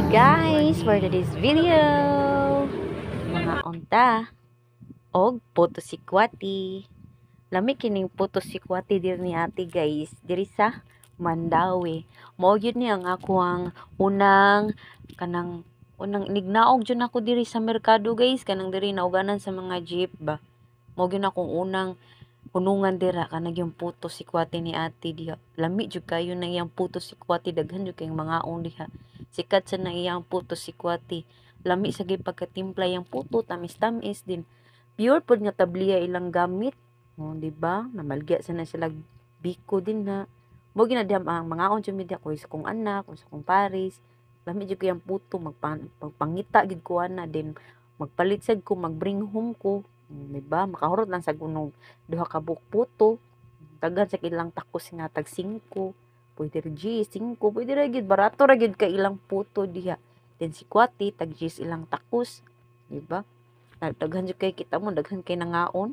Hi guys, for today's video, mga unta og puto sikwati. Lami kining puto sikwati dir ni ate guys, diri sa Mandawi. Mao gyud ni ang ako ang unang nignaog jud ako diri sa merkado guys, kanang diri nauganan sa mga jeep ba. Mao gyud akong unang hunungan dira kanang yung puto sikwati ni ate diha. Lami jud kayo na iyang puto sikwati, daghan jud kayong mga on diha. Sikat sa na iyang puto sikwati. Lami sa gyud pagkatimpla yang puto, tamis-tamis din. Pure pod nga tabliya ilang gamit. Oh, di ba? Namalgya sa na sila biko din na. Mo ginadiham ang mga on jud media ko sa kong anak, o sa kong paris. Lami jud kayang puto magpangita gid ko ana din magpalit sad ko, magbring home ko. Di ba? Makahurot lang sa gunong duha ka buok puto. Daghan sa ilang takos nga tag 5. Pwede ra G 5, pwede ra gyud barato ra gyud ka ilang puto diha. Then si kwati tag G ilang takos, di ba? Daghan jud kay kita mo, daghan kay nangaon.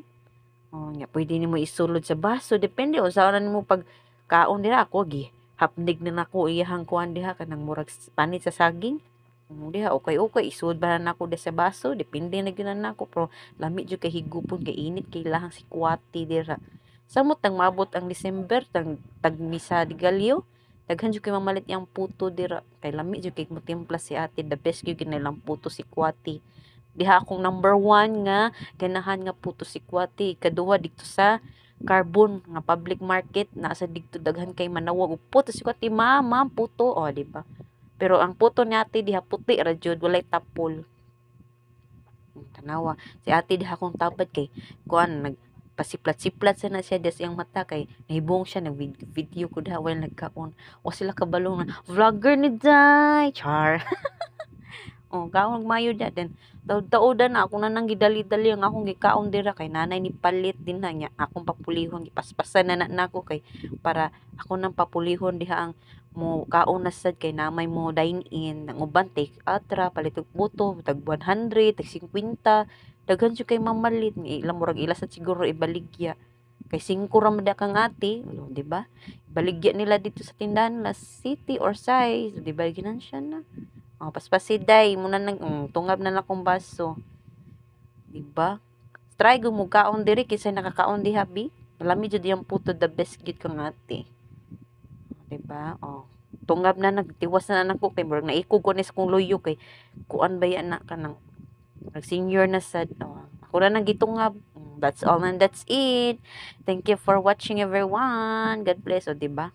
Oh, nya pwede nimo isulod sa baso, depende unsa ra nimo pag kaon dira. Ako gi hapnig na nako iyahang kuan diha kanang murag panit sa saging. Diha okay isud ba na nako sa baso, depende na gyud na nako, pero lami jud kay higupon kay init kay lahang si kwati dira. Samot tang maabot ang December tag misa di Galyo, daghan jud kay mamalit yang puto dira kay lami jud kay motimpla si ate, the best gyud kinilang puto si kwati. Diha akong number 1 nga ganahan nga puto si kwati. Ikaduha dito sa Carbon nga public market, nasa dito daghan kay manawag og puto si kwati, ma'am puto, oh di ba? Pero ang puto ni ate diha puti ra jud, walay tapol. Tanawa si ate diha akong tabad kay kuan nagpasiplat-siplat sana siya des iyang mata kay nahibong siya nag video ko diha while nagkaon. O sila kabalong na vlogger ni Day char. Oh, kaon mayo da den. Taud-taudan na ako na nang gidali-dali ang akong gikaon dira kay nanay ni palit din na niya akong papulihon, gipaspasan na nako kay para ako nang papulihon diha ang mo kaon na sad kay namay mo dine in ang uban take atra palit og buto tag 100 tag 50, daghan jud kay mamalit ni ilang murag ila sad siguro ibaligya kay 5 ra man kang ate, di ba? Ibaligya nila dito sa tindahan la city or size, di ba ginansya na. Oh, paspasiday muna nang tungab na akong baso. Di ba? Try gumukaon diri kisay nakakaon di habi. Lami jud yang puto, the best gid kang ate. Di ba? Oh. Tungab na nagtiwas na nako kay murag naikog ko nis kong luyo kay kuan ba yan na kanang senior na sad. Oh. Ako na nang gitungab. That's all and that's it. Thank you for watching everyone. God bless. O, di ba?